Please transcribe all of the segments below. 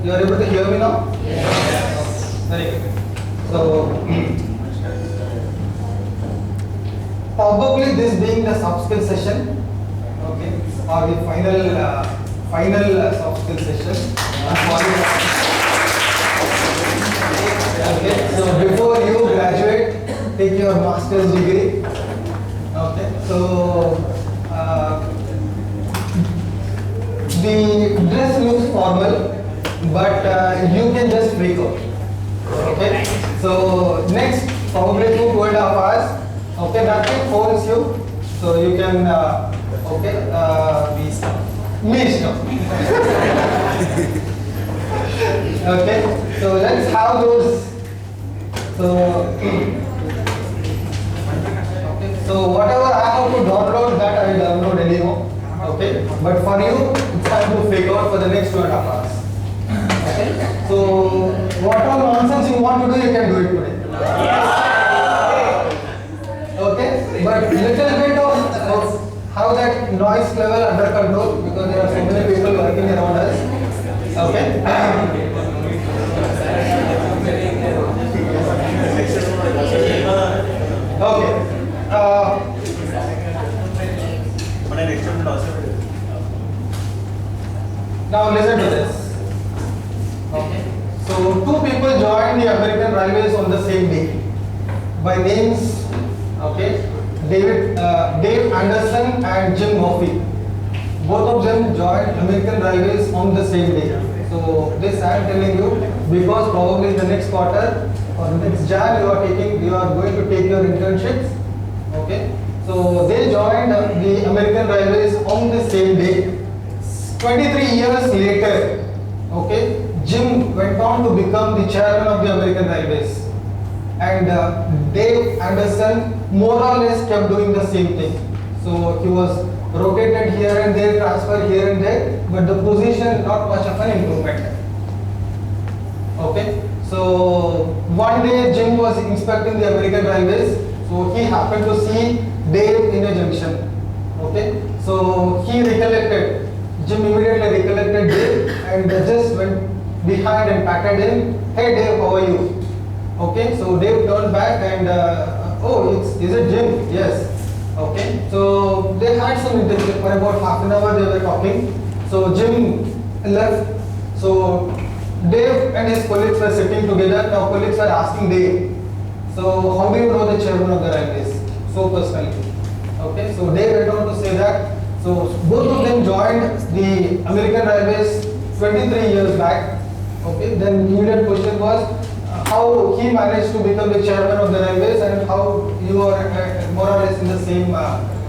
You are able to hear me now? Yes. Very good. So, probably this being the soft skill session, okay, or the final soft skill session. Okay, so before you graduate, take your master's degree. Okay, so the dress looks formal, but you can just freak out. Okay, so next probably 2.5 hours. Okay, nothing holds you, so you can me stop. Okay, so let's have those. So whatever I have to download, that I will download anyhow. Okay, but for you, it's time to fake out for the next 2.5 hours. Okay, so whatever nonsense you want to do, you can do it today. Okay, but little bit of how that noise level under control, because there are so many people working around us. Okay. Okay. Now listen to this. Okay. So two people joined the American Railways on the same day by names. Okay. Dave Anderson and Jim Murphy. Both of them joined American Railways on the same day. So this I am telling you because probably in the next quarter or the next Jan you are going to take your internships. Okay. So they joined the American Railways on the same day. 23 years later, okay, Jim went on to become the chairman of the American Railways. And Dave Anderson more or less kept doing the same thing. So he was rotated here and there, transferred here and there, but the position not much of an improvement. Okay, so one day Jim was inspecting the American Railways, so he happened to see Dave in a junction. Okay, so he recollected, Jim immediately recollected Dave and just went behind and patted him. Hey Dave, how are you? Okay, so Dave turned back and is it Jim? Yes. Okay, so they had some interview for about half an hour. They were talking. So Jim left. So Dave and his colleagues were sitting together. Now colleagues were asking Dave, so how do you know the chairman of the railways so personally? Okay, so Dave went on to say that. So both of them joined the American Railways 23 years back. Okay, then the immediate question was how he managed to become the chairman of the railways and how you are more or less in the same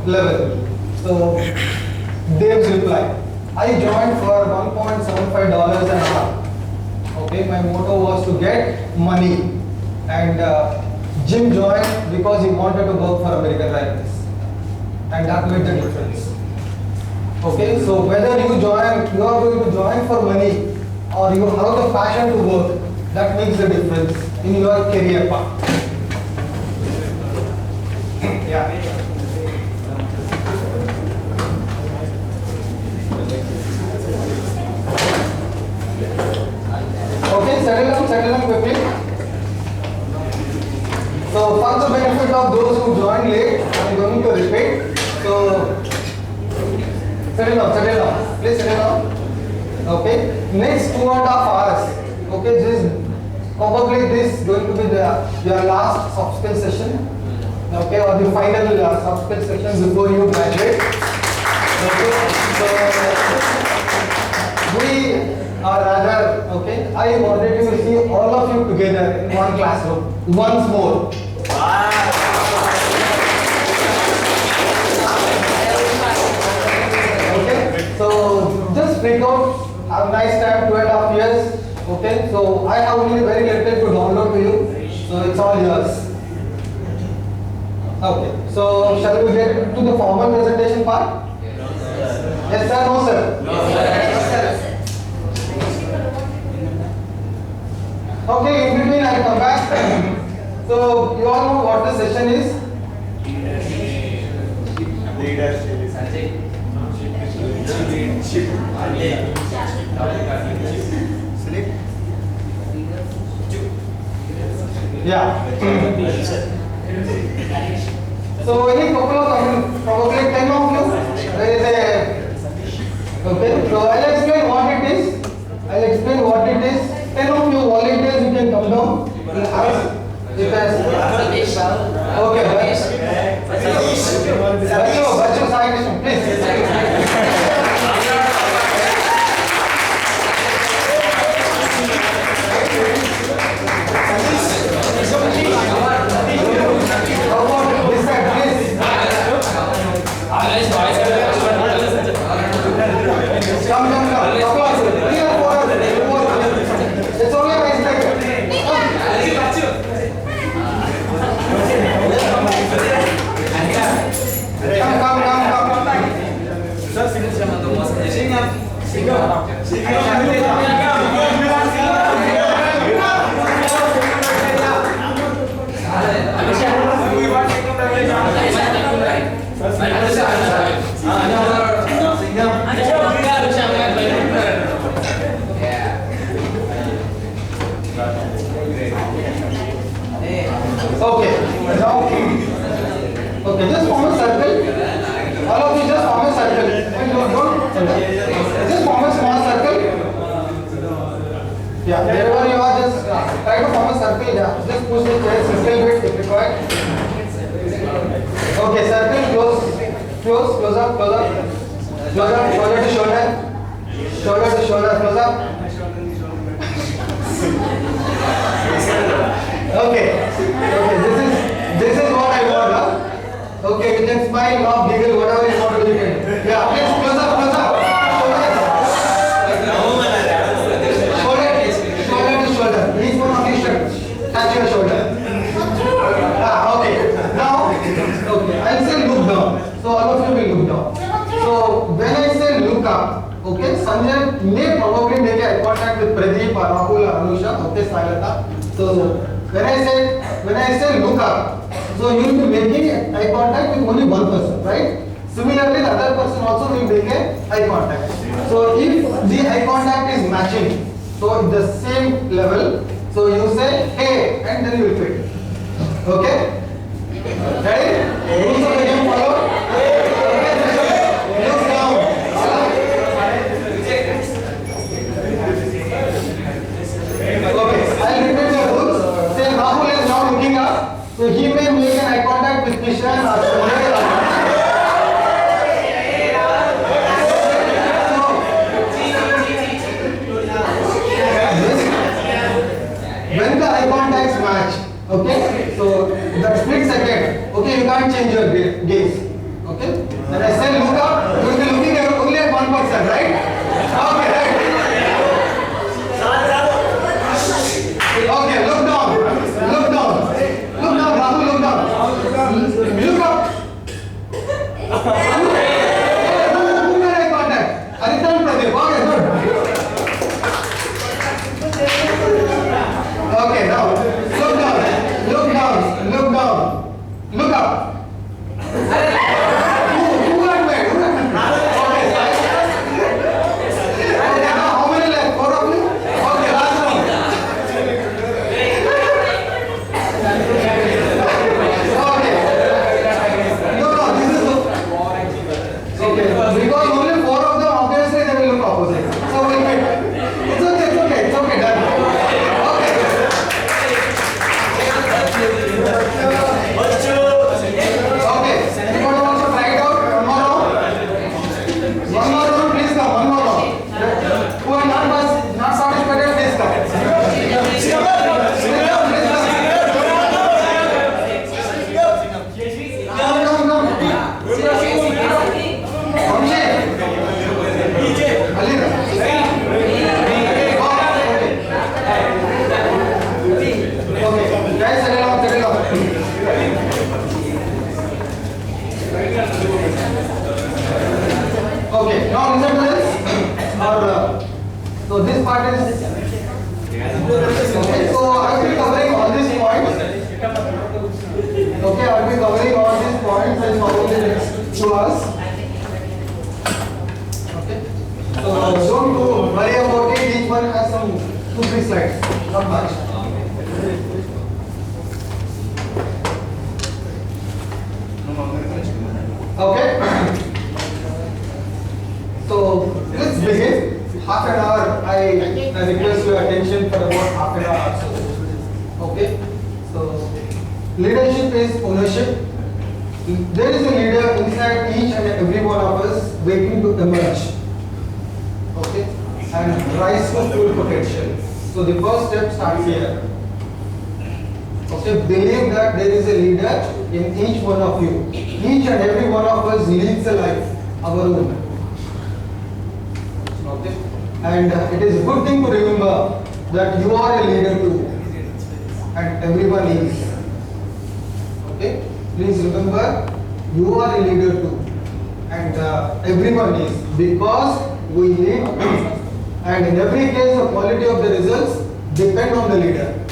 level. So Dave's reply, I joined for $1.75 an hour. Okay, my motto was to get money, and Jim joined because he wanted to work for American Railways, and that made the difference. Okay, so whether you are going to join for money or you have the passion to work, that makes the difference in your career path. Yeah. Okay, settle down quickly. So for the benefit of those who joined late, I am going to repeat. So settle down. Please settle down. Okay. Next 2.5 hours. Okay, probably this is going to be your last soft skill session. Okay, or the final soft skill session before you graduate. Okay. So we are rather, okay, I wanted to see all of you together in one classroom once more. Okay, so just freak out, have a nice time, 2.5 years. Okay, so I have only very little to download to you, so it's all yours. Okay, so shall we get to the formal presentation part? Yes sir, no sir? No sir. Okay, in between I'll come back. So you all know what the session is? Leadership. Yeah. So any couple of probably 10 of you. There is a okay. So I'll explain what it is. 10 of you volunteers, you can come down. Okay. Bachcho, Sai Krishna, please. Okay, just form a circle. All of you just form a circle. Just form a small circle. Yeah, wherever you are, just try to form a circle. Yeah, just push the chair circle bit if required. Okay, circle close up, shoulder to shoulder, close up. Okay, this is what I want. Okay, you can smile, laugh, giggle, whatever you want to do. Yeah, please close up. Shoulder to shoulder. Each one of these touch your shoulder. Okay. Now, okay, I'll say look down. So all of you will look down. So when I say look up, okay, Sanjay may probably make eye contact with Pradeep or Rahul or Anusha. Okay, Sailata. So when I say look up, so you will be making eye contact with only one person, right? Similarly, the other person also will make eye contact. So if the eye contact is matching, so at the same level, so you say hey and then you will fit. Okay? Ready? Rules of the game follow. Look down. Okay, I'll repeat the rules. Say Rahul is now looking up. So he may make an eye contact with Kishan or Sanjay. When the eye contacts match, okay, so that split second, okay, you can't change your gaze, okay. When I say look up, you will be looking only at one person, right? Okay, right. Okay, look down, Rahul, look down. Look up. Who made eye contact? Arita and Pradeep. Okay, good. Okay, now look down. Look up. Who got made? Okay, now how many left? 4 of you? Okay, last one. Okay, because only 4 of them obviously they will look opposite. So we'll wait. It's okay, done. Okay. Okay, you want to also try it out? One more round, please come. Who are not satisfied, please come. Okay, now listen to this. So this part is okay. So I will be covering all these points. Okay, I will be covering all these points and following the next to us. Okay. So don't worry about it. Each one has some 2-3 slides, not much. Okay. So let's begin. Half an hour. I request your attention for about half an hour or so. Okay. So leadership is ownership. There is a leader inside each and every one of us waiting to emerge. Okay. And rise to full potential. So the first step starts here. Okay. Believe that there is a leader in each one of you. Each and every one of us leads a life, our own. Okay. And it is a good thing to remember that you are a leader too. And everyone is. Okay. Please remember, you are a leader too. And everyone is. Because we lead. And in every case, the quality of the results depend on the leader.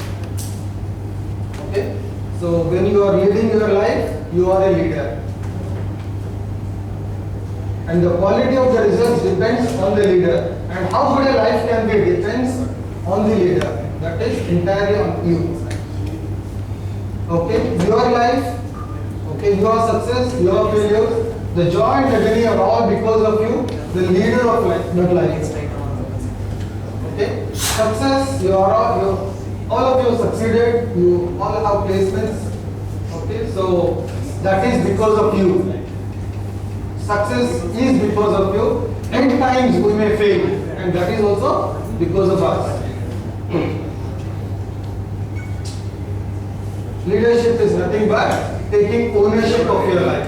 Okay. So when you are leading your life, you are a leader. And the quality of the results depends on the leader. And how good a life can be depends on the leader. That is entirely on you. Okay, your life, okay, your success, your failures, the joy and the agony are all because of you, the leader of life, not life. Okay, success, all of you succeeded, you all have placements. Okay, so that is because of you. Success is because of you. Many times we may fail, and that is also because of us. Leadership is nothing but taking ownership of your life.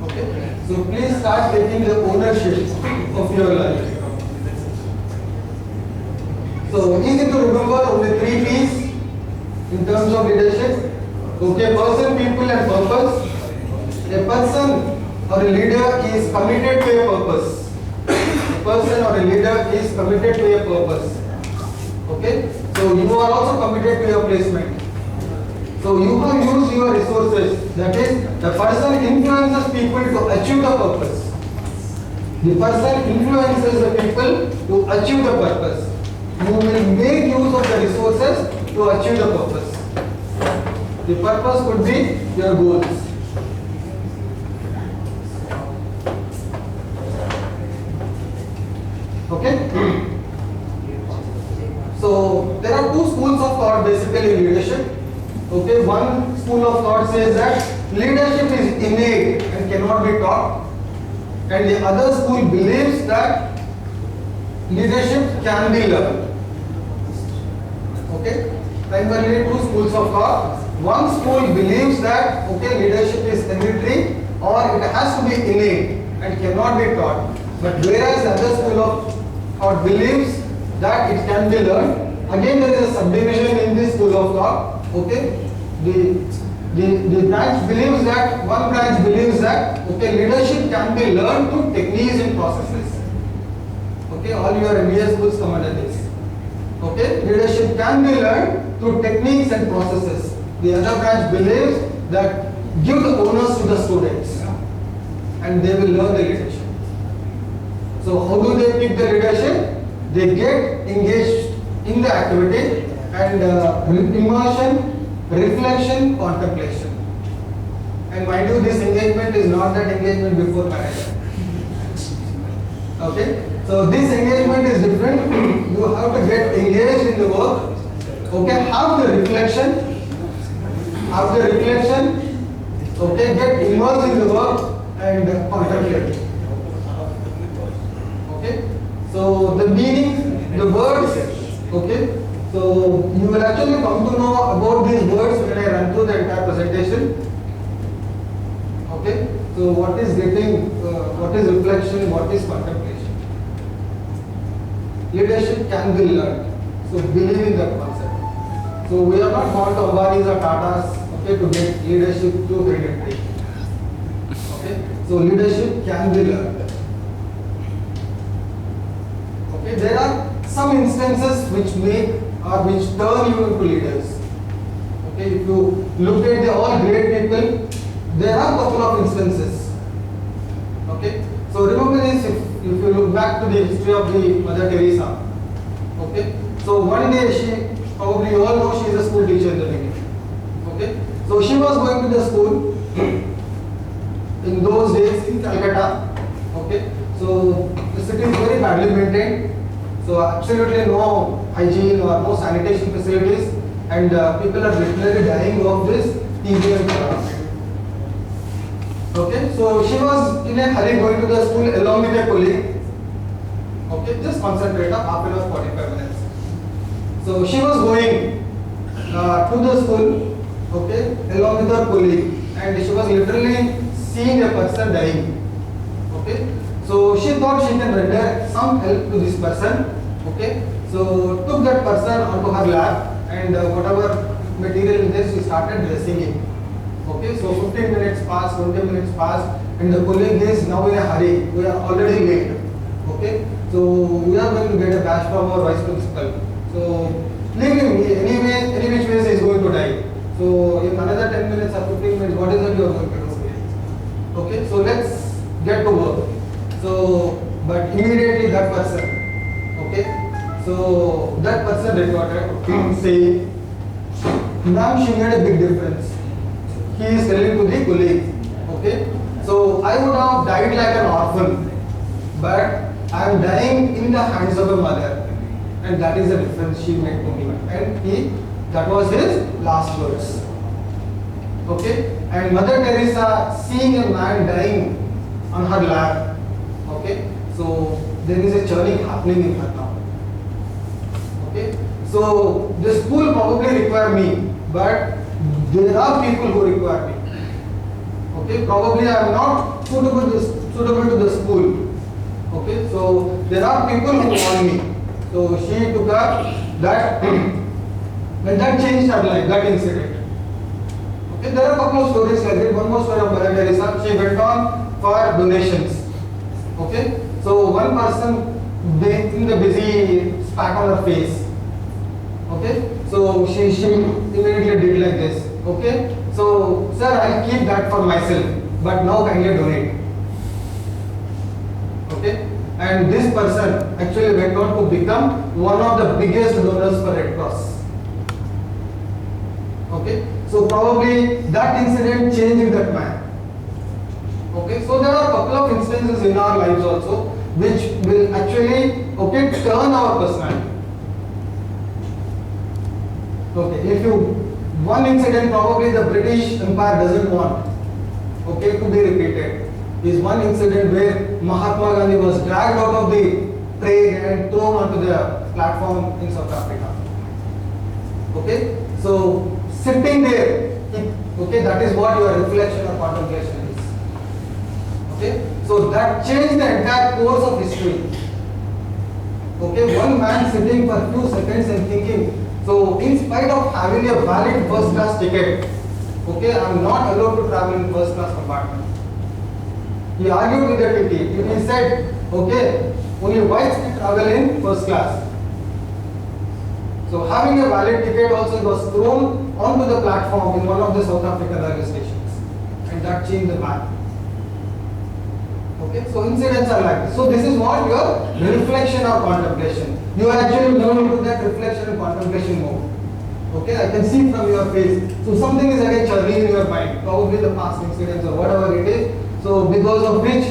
Okay? So please start taking the ownership of your life. So easy to remember only 3 P's in terms of leadership. Okay, person, people and purpose. A person or a leader is committed to a purpose. A person or a leader is committed to a purpose. Okay? So you are also committed to your placement. So you have used your resources. That is, the person influences people to achieve the purpose. The person influences the people to achieve the purpose. You will make use of the resources to achieve the purpose. The purpose could be your goals. Okay? So there are 2 schools of thought basically in leadership. Okay, one school of thought says that leadership is innate and cannot be taught. And the other school believes that leadership can be learned. Okay? Primarily 2 schools of thought. One school believes that okay, leadership is hereditary or it has to be innate and cannot be taught. But whereas the other school of thought believes that it can be learned. Again, there is a subdivision in this school of thought. Okay, the branch believes that one branch believes that okay, leadership can be learned through techniques and processes. Okay, all your MBA schools come under this. Okay, leadership can be learned through techniques and processes. The other branch believes that give the onus to the students, and they will learn the leadership. So how do they pick the leadership? They get engaged in the activity and immersion, reflection, contemplation. And mind you, this engagement is not that engagement before marriage. Okay? So this engagement is different. You have to get engaged in the work. Okay? Have the reflection. Okay? Get immersed in the work and contemplate. Okay? So the meaning, the words, okay? So you will actually come to know about these words when I run through the entire presentation. Okay? So what is reflection, what is contemplation? Leadership can be learned. So believe in that concept. So we are not born to Ambanis or Tatas, okay, to get leadership through hereditary. Okay? So leadership can be learned. Okay? There are some instances which turn you into leaders. Okay, if you look at the all great people, there are a couple of instances. Okay, so remember this if you look back to the history of the Mother Teresa. Okay, so one day she, probably you all know she is a school teacher in the beginning. Okay, so she was going to the school in those days in Calcutta. Okay, so the city is very badly maintained. So absolutely no hygiene or no sanitation facilities, and people are literally dying of this TB and cholera. Okay, so she was in a hurry going to the school along with a colleague. Okay, just concentrate up half an hour, 45 minutes. So she was going to the school, okay, along with her colleague, and she was literally seeing a person dying. Okay, so she thought she can render some help to this person. Okay, so took that person onto her lap, and whatever material is there, she started dressing him. Okay, so 15 minutes passed, 20 minutes passed, and the colleague is now in a hurry. We are already late. Okay, so we are going to get a badge from our vice principal. So leave him. Anyway, any which ways he is going to die. So in another 10 minutes or 15 minutes, what is it you are going to do? Okay, so let's get to work. So, but immediately that person, okay, so that person recorded saying, "Ma'am, she made a big difference." He is telling to the colleague, okay, so I would have died like an orphan, but I am dying in the hands of a mother, and that is the difference she made to me. And that was his last words. Okay, and Mother Teresa seeing a man dying on her lap. Okay, so there is a churning happening in her now. Okay, so the school probably require me, but there are people who require me. Okay, probably I am not suitable to the school. Okay, so there are people who want me. So she took up that, and that changed her life, that incident. Okay, there are a couple of stories like that. One more story of Mother Teresa. She went on for donations. Okay, so one person in the busy spat on her face. Okay, so she immediately did like this. Okay, so sir, I'll keep that for myself, but now kindly donate. Okay, and this person actually went on to become one of the biggest donors for Red Cross. Okay, so probably that incident changed that man. Okay, so there are a couple of instances in our lives also which will actually, okay, turn our personality. Okay, one incident probably the British Empire doesn't want, okay, to be repeated, is one incident where Mahatma Gandhi was dragged out of the train and thrown onto the platform in South Africa. Okay, so sitting there, okay, that is what your reflection or contemplation is. Okay, so that changed the entire course of history. Okay, one man sitting for a few seconds and thinking, so in spite of having a valid first class ticket, okay, I am not allowed to travel in first class compartment. He argued with the TT. He said, okay, only whites can travel in first class. So having a valid ticket also, he was thrown onto the platform in one of the South African railway stations, and that changed the map. Okay, so incidents are like this. So this is what your reflection or contemplation. You are actually moving into that reflection and contemplation mode. Okay, I can see from your face. So something is again churning in your mind, probably the past incidents or whatever it is. So because of which,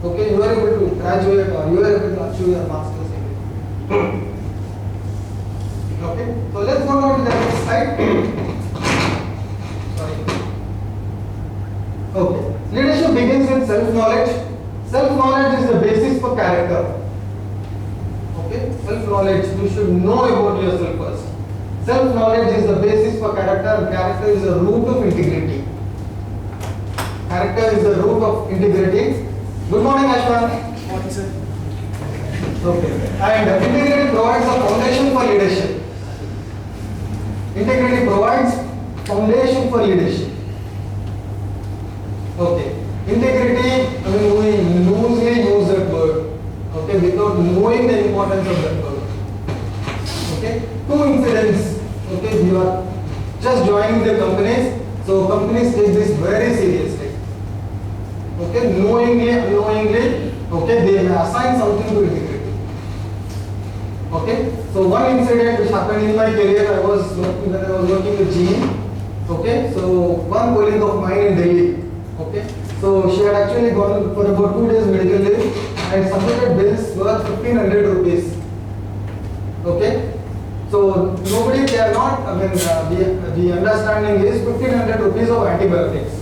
okay, you are able to graduate or you are able to achieve your master's degree. Okay, so let's go on to the next slide. Sorry. Okay, leadership begins with self-knowledge. Self-knowledge is the basis for character. Okay, self-knowledge, you should know about yourself first. Self-knowledge is the basis for character, and character is the root of integrity. Character is the root of integrity. Good morning, Ashwan. Morning, sir. Okay, and integrity provides a foundation for leadership. Integrity provides foundation for leadership. Okay, integrity, I mean, we loosely use that word, okay, without knowing the importance of that word. Okay, two incidents. Okay, you are just joining the companies, so companies take this very seriously. Okay, knowingly, unknowingly, okay, they may assign something to integrity. Okay, so one incident which happened in my career, when I was working with GE. Okay, so one colleague of mine in Delhi, okay, So she had actually gone for about 2 days medical leave and submitted bills worth 1500 rupees. Okay. So nobody cannot, the understanding is 1500 rupees of antibiotics.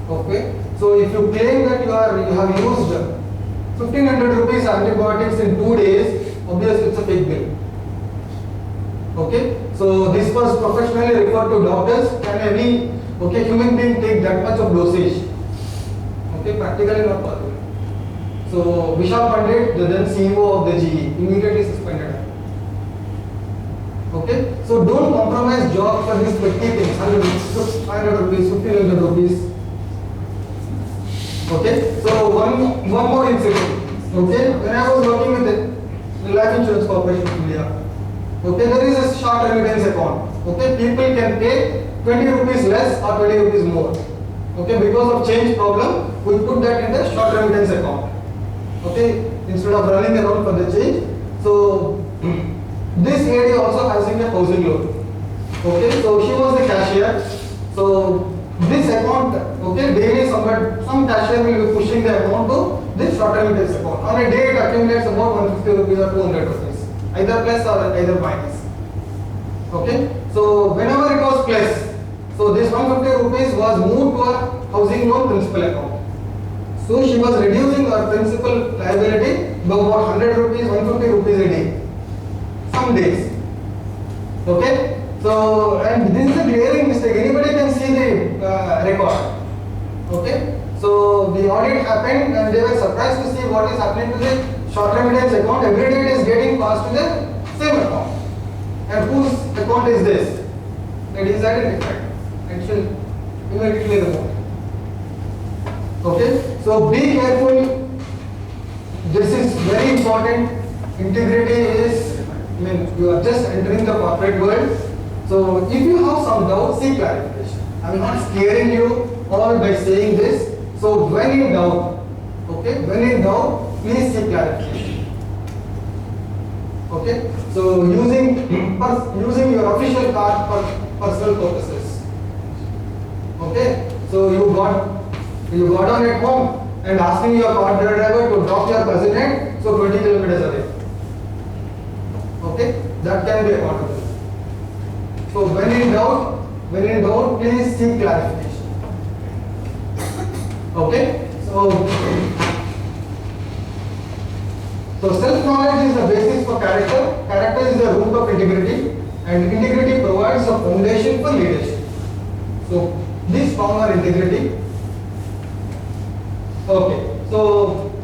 Okay. So if you claim that you have used 1500 rupees antibiotics in 2 days, obviously it's a fake bill. Okay. So this was professionally referred to doctors. Can any human being take that much of dosage? Okay, practically not possible. So Vishal Pandit, the then CEO of the GE, immediately suspended her. Okay, so don't compromise job for these petty things. 500 rupees, 1500 rupees. Okay, so one more incident. Okay, when I was working with the Life Insurance Corporation of India, okay, there is a short remittance account. Okay, people can pay 20 rupees less or 20 rupees more. Okay, because of change problem, we put that in the short remittance account. Okay, instead of running around for the change. So this lady also has a housing loan. Okay, so she was the cashier. So this account, okay, daily some cashier will be pushing the account to this short remittance account. On a day it accumulates about 150 rupees or 200 rupees, either plus or either minus. Okay, so whenever it was plus, so this 150 rupees was moved to her housing loan principal account. So she was reducing her principal liability by about 100 rupees, 150 rupees a day. Some days. Okay? So, and this is a glaring mistake. Anybody can see the record. Okay? So, the audit happened and they were surprised to see what is happening to the short remittance account. Every day it is getting passed to the same account. And whose account is this? It is identified. And she'll immediately remove. Okay? So, be careful. This is very important. Integrity is, you are just entering the corporate world. So if you have some doubts, seek clarification. I am not scaring you all by saying this. So when in doubt, okay, when in doubt, please seek clarification. Okay, so using your official card for personal purposes. Okay, so you got on at home and asking your car driver to drop your president, so 20 kilometers away. Okay, that can be accountable. So when in doubt, please seek clarification. Okay, so self-knowledge is the basis for character. Character is the root of integrity, and integrity provides a foundation for leadership. So this stronger integrity. Okay, so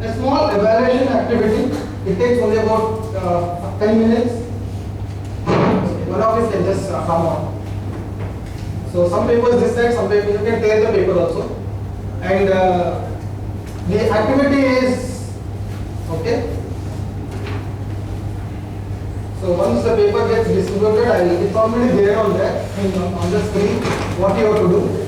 a small evaluation activity. It takes only about 10 minutes. One of you can just come on. So some papers this side, some papers you can tear the paper also. And the activity is okay. So once the paper gets distributed, it's already there on the screen what you have to do.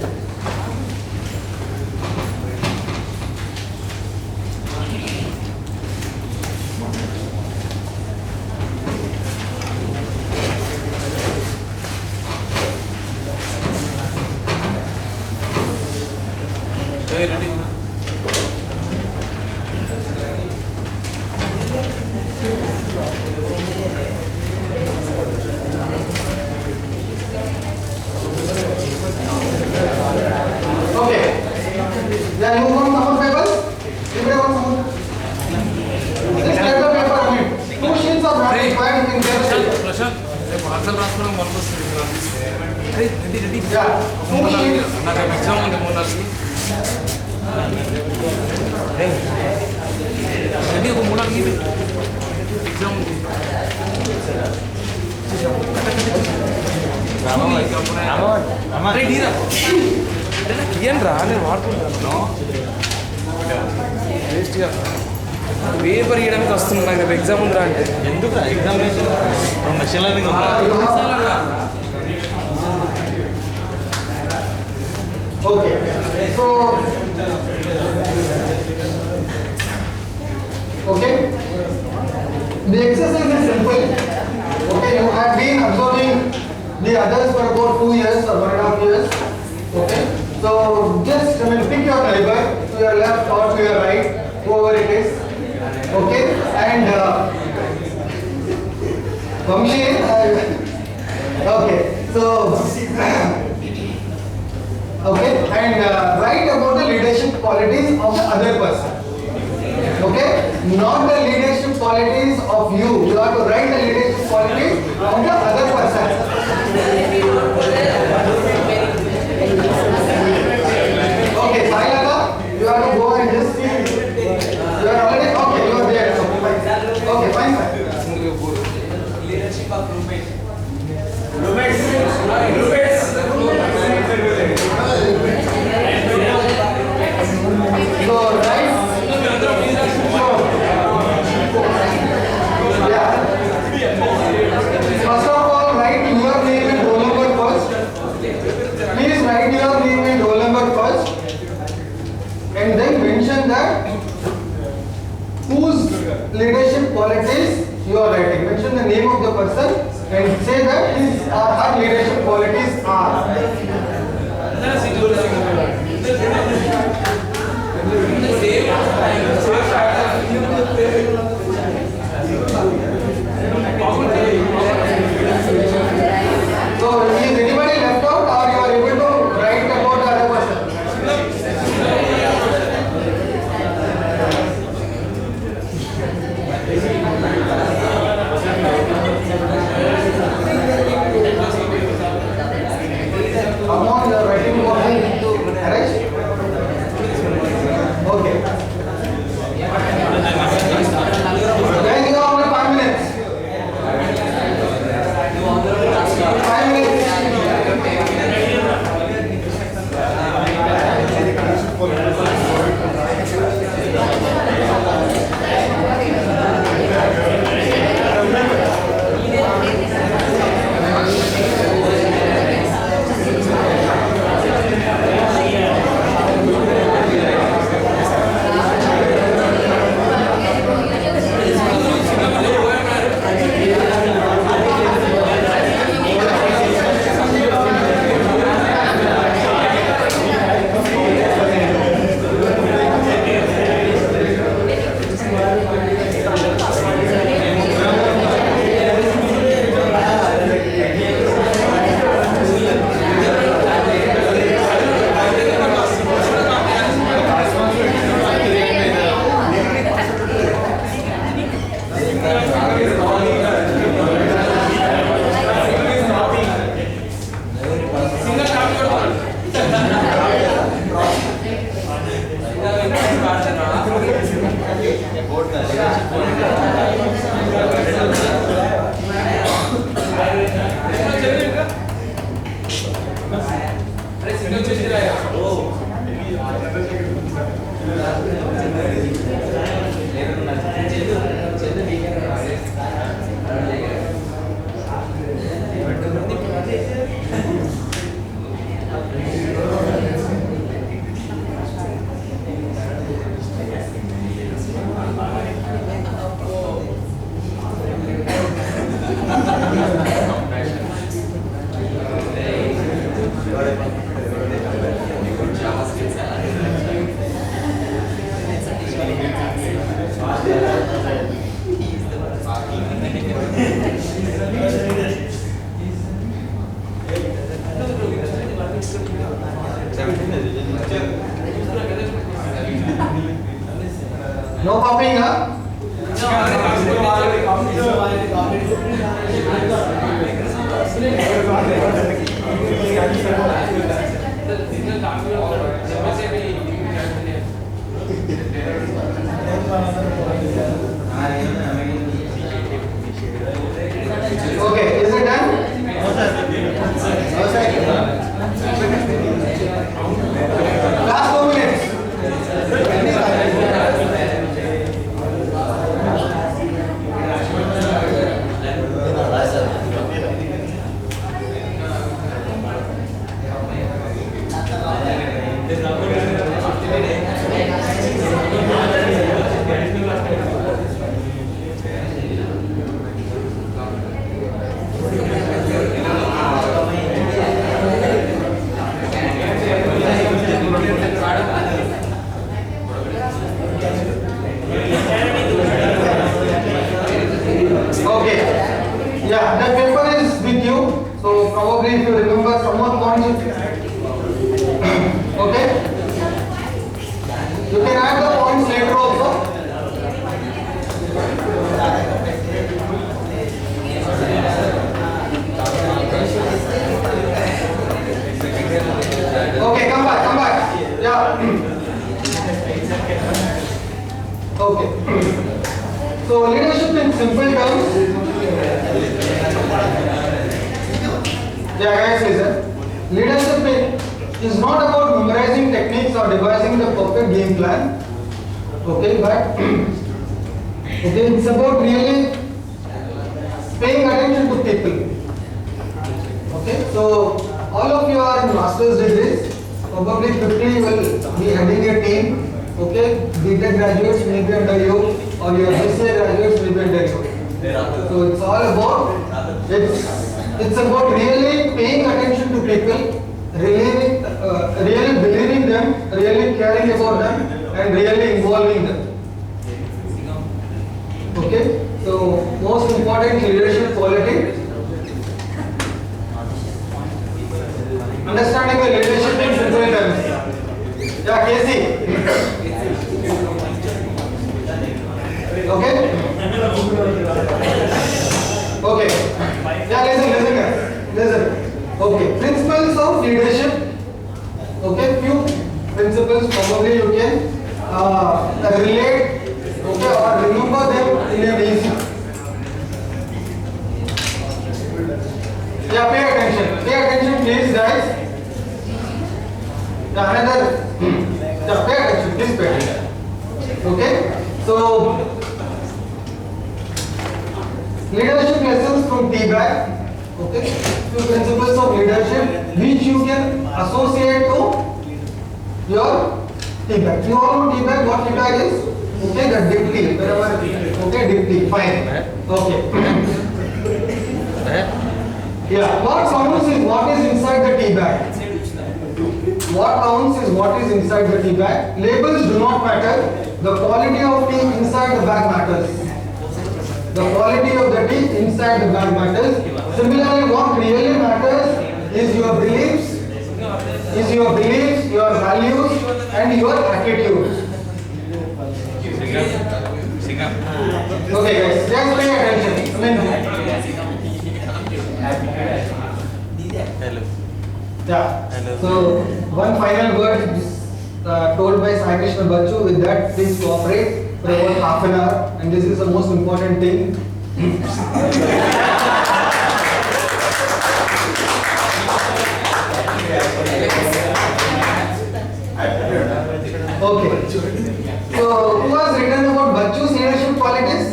Paper ఇయడానికి వస్తుంది నాకు exam ఉందా అంటే ఎందుకు examination machine learning Okay, so okay, the exercise is simple. Okay, you have been observing the others for about 2 years or 1.5 years. Okay, so just pick your neighbor to your left or to your right, whoever it is. Okay, and Vamshi, okay, so okay, and write about the leadership qualities of the other person. Okay, not the leadership qualities of you. You have to write the leadership qualities of the other person. Okay, Sailaka, you have to go and just see. You are already okay. You are there. Okay, fine. Leadership of roommates. So, right? Yeah. First of all, write your name and roll number first. Please write your name and roll number first. And then mention that whose leadership qualities you are writing. Mention the name of the person and say that his or her leadership qualities are. So, is anybody left out or you are able to write about the other person? Come on, you are writing about him. Correct? Okay. Then you have only 5 minutes. 5 minutes. No copying, huh? Okay, is it done? Last 2 minutes. Okay. Yeah, the paper is with you. So probably if you remember some more points. Okay. You can add the points later also. Okay, come back. Yeah. Okay. So leadership in simple terms. Yeah, guys, listen. Leadership is not about memorizing techniques or devising the perfect game plan. Okay, but okay, it's about really paying attention to people. Okay, so all of you are in master's degrees. Probably quickly will be heading a team. Okay, Btech graduates may be under you, or your BCA graduates may be under you. So it's all about it's about really paying attention to people, really believing them, really caring about them, and really involving them. Okay, so most important leadership quality. Understanding the leadership in simple terms. Yeah, Casey. Okay? Okay. Yeah, listen guys. Listen. Okay. Principles of leadership. Okay, few principles probably you can relate, okay, or remember them in an easy. Yeah, pay attention. Pay attention please guys. Yeah, another. Yeah, pay attention. Please pay attention. Okay? So, leadership lessons from T-Bag. Okay? Few principles of leadership which you can associate to your T-Bag. You all know T-Bag, what T-Bag is? Okay, the dipty. Wherever, okay, dipty. Fine. Okay. Yeah, what counts is what is inside the tea bag. What counts is what is inside the tea bag. Labels do not matter. The quality of tea inside the bag matters. The quality of the tea inside the bag matters. Similarly, what really matters is your beliefs, your values, and your attitudes. Okay, guys, just pay attention. Hello. Yeah. Hello. So one final word is told by Sai Krishna Bachu. With that, please cooperate for about half an hour. And this is the most important thing. Okay. So who has written about Bachu's leadership qualities?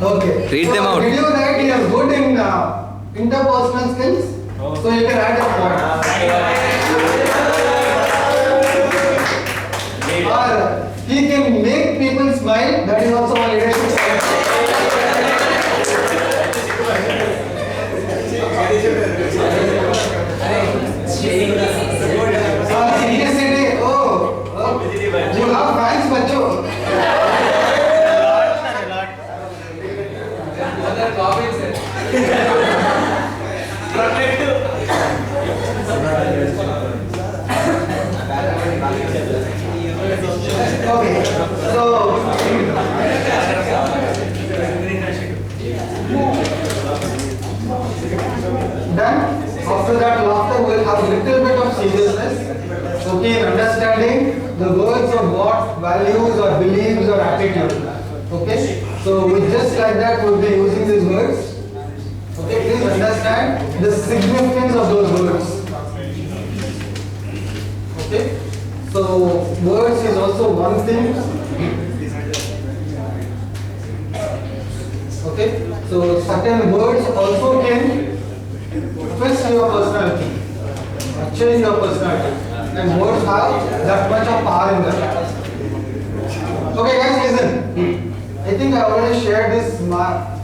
Okay. Read So them out. Did you write he is good in interpersonal skills? So you can add a point. Or he can make people smile. That is also a leadership skill. Simplicity. Oh, you have fans, Bachu. Okay, so done. After that laughter, we will have a little bit of seriousness. Okay, in understanding the words of what values or beliefs or attitude. Okay, so with just like that, we will be using these words. Okay, please understand the significance of those words. Okay, so words is also one thing. Okay, so certain words also can twist your personality, change your personality, and words have that much of power in them. Okay, guys, listen. I think I already shared this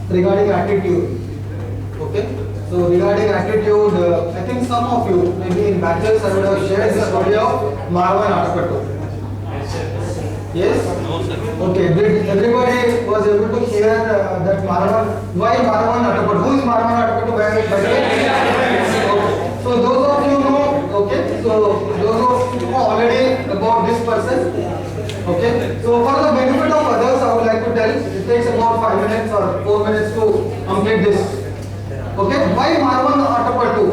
regarding attitude. Okay, so regarding attitude, I think some of you, maybe in batches, I would have shared this story of Marwan Atapattu. Yes? No, sir. Okay, did everybody here that Maravan, why Maravan Attapattu? Who is Maravan Attapattu? By the way? So those of you know, okay. So those of you know already about this person. Okay. So for the benefit of others, I would like to tell. It takes about 5 minutes or 4 minutes to complete this. Okay. Why Maravan Attapattu?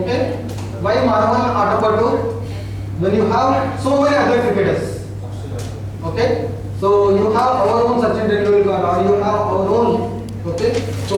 Okay. Why Maravan Attapattu? When you have so many other cricketers. Okay. So you have our own Sachin Tendulkar or you have our own. Okay. So